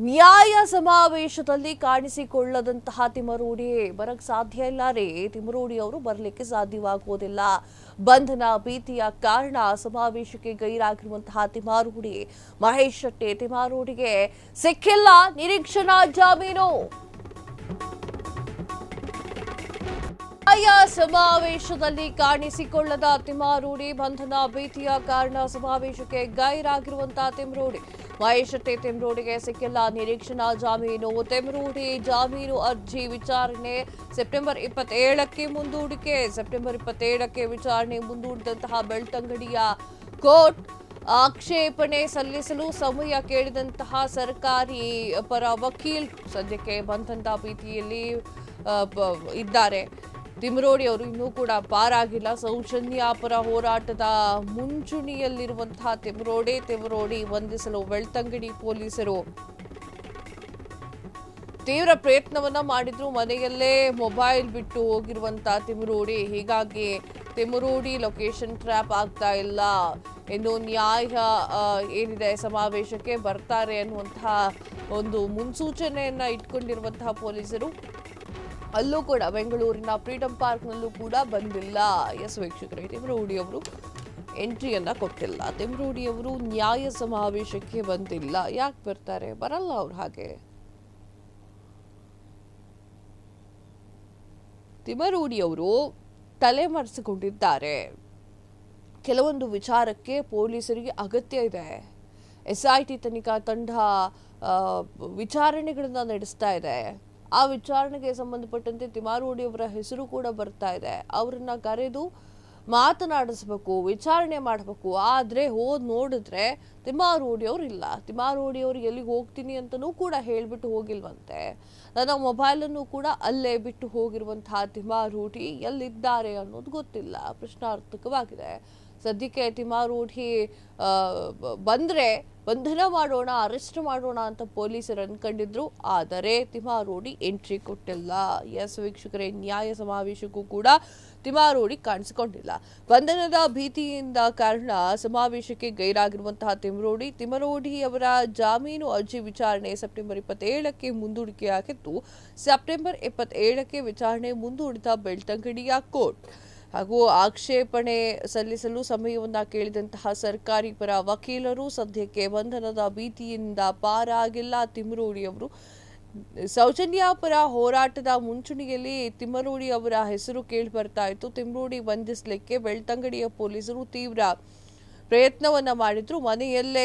ನ್ಯಾಯ ಸಮಾವೇಶದಲ್ಲಿ ಕಾಣಿಸಿಕೊಳ್ಳದಂತಹ ತಿಮರೋಡಿ ಬರಕ್ ಸಾಧ್ಯ ಇಲ್ಲ ರೀ. ತಿಮರೋಡಿ ಅವರು ಬರಲಿಕ್ಕೆ ಸಾಧ್ಯವಾಗುವುದಿಲ್ಲ. ಬಂಧನ ಭೀತಿಯ ಕಾರಣ ಸಮಾವೇಶಕ್ಕೆ ಗೈರಾಗಿರುವಂತಹ ತಿಮರೋಡಿ ಮಹೇಶ್ ಶೆಟ್ಟಿ ತಿಮರೋಡಿಗೆ ಸಿಕ್ಕಿಲ್ಲ ನಿರೀಕ್ಷಣಾ ಜಾಮೀನು. ನ್ಯಾಯ ಸಮಾವೇಶದಲ್ಲಿ ಕಾಣಿಸಿಕೊಳ್ಳದ ತಿಮರೋಡಿ ಬಂಧನ ಭೀತಿಯ ಕಾರಣ ಸಮಾವೇಶಕ್ಕೆ ಗೈರಾಗಿರುವಂತಹ ತಿಮರೋಡಿ ಮಹೇಶ್ ಶೆಟ್ಟಿ ತಿಮರೋಡಿಗೆ ಸಿಕ್ಕಿಲ್ಲ ನಿರೀಕ್ಷಣಾ ಜಾಮೀನು. ತಿಮರೋಡಿ ಜಾಮೀನು ಅರ್ಜಿ ವಿಚಾರಣೆ ಸೆಪ್ಟೆಂಬರ್ 27ಕ್ಕೆ ಮುಂದೂಡಿಕೆ. ಸೆಪ್ಟೆಂಬರ್ 27ಕ್ಕೆ ವಿಚಾರಣೆ ಮುಂದೂಡಿದಂತಹ ಬೆಳ್ತಂಗಡಿಯ ಕೋರ್ಟ್ ಆಕ್ಷೇಪಣೆ ಸಲ್ಲಿಸಲು ಸಮಯ ಕೇಳಿದಂತಹ ಸರ್ಕಾರಿ ಪರ ವಕೀಲ್ ಸದ್ಯಕ್ಕೆ ಬಂಧನದ ಭೀತಿಯಲ್ಲಿ ಇದ್ದಾರೆ. ತಿಮರೋಡಿ ಅವರು ಇನ್ನೂ ಕೂಡ ಪಾರಾಗಿಲ್ಲ. ಸೌಜನ್ಯ ಪರ ಹೋರಾಟದ ಮುಂಚೂಣಿಯಲ್ಲಿರುವಂತಹ ತಿಮರೋಡಿ ಬಂಧಿಸಲು ಬೆಳ್ತಂಗಡಿ ಪೊಲೀಸರು ತೀವ್ರ ಪ್ರಯತ್ನವನ್ನ ಮಾಡಿದ್ರು. ಮನೆಯಲ್ಲೇ ಮೊಬೈಲ್ ಬಿಟ್ಟು ಹೋಗಿರುವಂತಹ ತಿಮರೋಡಿ, ಹೀಗಾಗಿ ತಿಮರೋಡಿ ಲೊಕೇಶನ್ ಟ್ರ್ಯಾಪ್ ಆಗ್ತಾ ಇಲ್ಲ. ಇನ್ನು ನ್ಯಾಯ ಏನಿದೆ ಸಮಾವೇಶಕ್ಕೆ ಬರ್ತಾರೆ ಅನ್ನುವಂತಹ ಒಂದು ಮುನ್ಸೂಚನೆಯನ್ನ ಇಟ್ಕೊಂಡಿರುವಂತಹ ಪೊಲೀಸರು ಅಲ್ಲೂ ಕೂಡ ಬೆಂಗಳೂರಿನ ಫ್ರೀಡಂ ಪಾರ್ಕ್ನಲ್ಲೂ ಕೂಡ ಬಂದಿಲ್ಲ. ಎಸ್ ವೀಕ್ಷಕರೇ, ತಿಮರೋಡಿ ಅವರು ಎಂಟ್ರಿಯನ್ನ ಕೊಟ್ಟಿಲ್ಲ. ತಿಮರೋಡಿ ಅವರು ನ್ಯಾಯ ಸಮಾವೇಶಕ್ಕೆ ಬಂದಿಲ್ಲ. ಯಾಕೆ ಬರ್ತಾರೆ? ಬರಲ್ಲ ಅವ್ರು. ಹಾಗೆ ತಿಮರೋಡಿ ಅವರು ತಲೆಮರೆಸಿಕೊಂಡಿದ್ದಾರೆ. ಕೆಲವೊಂದು ವಿಚಾರಕ್ಕೆ ಪೊಲೀಸರಿಗೆ ಅಗತ್ಯ ಇದೆ. SIT ತನಿಖಾ ತಂಡ ವಿಚಾರಣೆಗಳನ್ನ ನಡೆಸ್ತಾ ಇದೆ. ಆ ವಿಚಾರಣೆಗೆ ಸಂಬಂಧಪಟ್ಟಂತೆ ತಿಮರೋಡಿ ಅವರ ಹೆಸರು ಕೂಡ ಬರ್ತಾ ಇದೆ. ಅವರನ್ನ ಕರೆದು ಮಾತನಾಡಿಸ್ಬೇಕು, ವಿಚಾರಣೆ ಮಾಡಬೇಕು. ಆದ್ರೆ ನೋಡಿದ್ರೆ ತಿಮರೋಡಿ ಅವರು ಇಲ್ಲ. ತಿಮರೋಡಿ ಅವರು ಎಲ್ಲಿಗೆ ಹೋಗ್ತೀನಿ ಅಂತನೂ ಕೂಡ ಹೇಳ್ಬಿಟ್ಟು ಹೋಗಿಲ್ವಂತೆ. ನನ್ನ ಮೊಬೈಲನ್ನು ಕೂಡ ಅಲ್ಲೇ ಬಿಟ್ಟು ಹೋಗಿರುವಂತಹ ತಿಮರೋಡಿ ಎಲ್ಲಿದ್ದಾರೆ ಅನ್ನೋದು ಗೊತ್ತಿಲ್ಲ. ಪ್ರಶ್ನಾರ್ಥಕವಾಗಿದೆ. ಸದ್ಯಕ್ಕೆ ತಿಮರೋಡಿ ಬಂದ್ರೆ ಬಂಧನ ಮಾಡೋಣ, ಅರೆಸ್ಟ್ ಮಾಡೋಣ ಅಂತ ಪೊಲೀಸರು ಅನ್ಕೊಂಡಿದ್ರು. ಆದರೆ ತಿಮರೋಡಿ ಎಂಟ್ರಿ ಕೊಟ್ಟಿಲ್ಲ. ಎಸ್ ವೀಕ್ಷಕರೇ, ನ್ಯಾಯ ಸಮಾವೇಶಕ್ಕೂ ಕೂಡ ತಿಮರೋಡಿ ಕಾಣಿಸಿಕೊಂಡಿಲ್ಲ. ಬಂಧನದ ಭೀತಿಯಿಂದ ಕಾರಣ ಸಮಾವೇಶಕ್ಕೆ ಗೈರಾಗಿರುವಂತಹ ತಿಮರೋಡಿ ಅವರ ಜಾಮೀನು ಅರ್ಜಿ ವಿಚಾರಣೆ ಸೆಪ್ಟೆಂಬರ್ 27ಕ್ಕೆ ಮುಂದೂಡಿಕೆಯಾಗಿತ್ತು. ಸೆಪ್ಟೆಂಬರ್ 27ಕ್ಕೆ ವಿಚಾರಣೆ ಮುಂದೂಡಿದ ಬೆಳ್ತಂಗಡಿಯ ಕೋರ್ಟ್ ಹಾಗೂ ಆಕ್ಷೇಪಣೆ ಸಲ್ಲಿಸಲು ಸಮಯವನ್ನ ಕೇಳಿದಂತಹ ಸರ್ಕಾರಿ ಪರ ವಕೀಲರು ಸದ್ಯಕ್ಕೆ ಬಂಧನದ ಭೀತಿಯಿಂದ ಪಾರಾಗಿಲ್ಲ. ತಿಮರೋಡಿ ಅವರು ಸೌಜನ್ಯ ಪರ ಹೋರಾಟದ ಮುಂಚೂಣಿಯಲ್ಲಿ ತಿಮರೋಡಿ ಅವರ ಹೆಸರು ಕೇಳಿ ಬರ್ತಾ ಇತ್ತು. ತಿಮರೋಡಿ ಬಂಧಿಸಲಿಕ್ಕೆ ಬೆಳ್ತಂಗಡಿಯ ಪೊಲೀಸರು ತೀವ್ರ ಪ್ರಯತ್ನವನ್ನ ಮಾಡಿದ್ರು. ಮನೆಯಲ್ಲೇ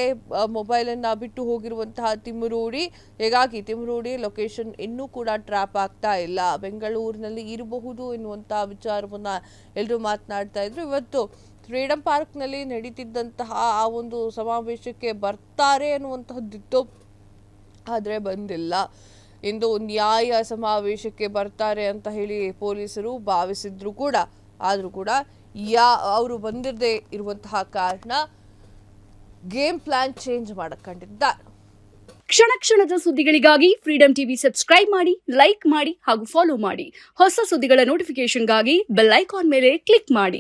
ಮೊಬೈಲ್ ಅನ್ನ ಬಿಟ್ಟು ಹೋಗಿರುವಂತಹ ತಿಮರೋಡಿ, ಹೀಗಾಗಿ ತಿಮರೋಡಿ ಲೊಕೇಶನ್ ಇನ್ನೂ ಕೂಡ ಟ್ರ್ಯಾಪ್ ಆಗ್ತಾ ಇಲ್ಲ. ಬೆಂಗಳೂರಿನಲ್ಲಿ ಇರಬಹುದು ಎನ್ನುವಂತಹ ವಿಚಾರವನ್ನ ಎಲ್ಲರೂ ಮಾತನಾಡ್ತಾ ಇದ್ರು. ಇವತ್ತು ಫ್ರೀಡಂ ಪಾರ್ಕ್ನಲ್ಲಿ ನಡೀತಿದ್ದಂತಹ ಆ ಒಂದು ಸಮಾವೇಶಕ್ಕೆ ಬರ್ತಾರೆ ಅನ್ನುವಂತಹದ್ದಿತ್ತು, ಆದ್ರೆ ಬಂದಿಲ್ಲ. ಇಂದು ನ್ಯಾಯ ಸಮಾವೇಶಕ್ಕೆ ಬರ್ತಾರೆ ಅಂತ ಹೇಳಿ ಪೊಲೀಸರು ಭಾವಿಸಿದ್ರು ಕೂಡ, ಆದ್ರೂ ಕೂಡ ಅವರು ಬಂದಿರದೇ ಇರುವಂತಹ ಕಾರಣ ಗೇಮ್ ಪ್ಲಾನ್ ಚೇಂಜ್ ಮಾಡಕೊಂಡಿದ್ದಾರೆ. ಕ್ಷಣ ಕ್ಷಣದ ಸುದ್ದಿಗಳಿಗಾಗಿ ಫ್ರೀಡಂ ಟಿವಿ ಸಬ್ಸ್ಕ್ರೈಬ್ ಮಾಡಿ, ಲೈಕ್ ಮಾಡಿ ಹಾಗೂ ಫಾಲೋ ಮಾಡಿ. ಹೊಸ ಸುದ್ದಿಗಳ ನೋಟಿಫಿಕೇಶನ್ಗಾಗಿ ಬೆಲ್ ಐಕಾನ್ ಮೇಲೆ ಕ್ಲಿಕ್ ಮಾಡಿ.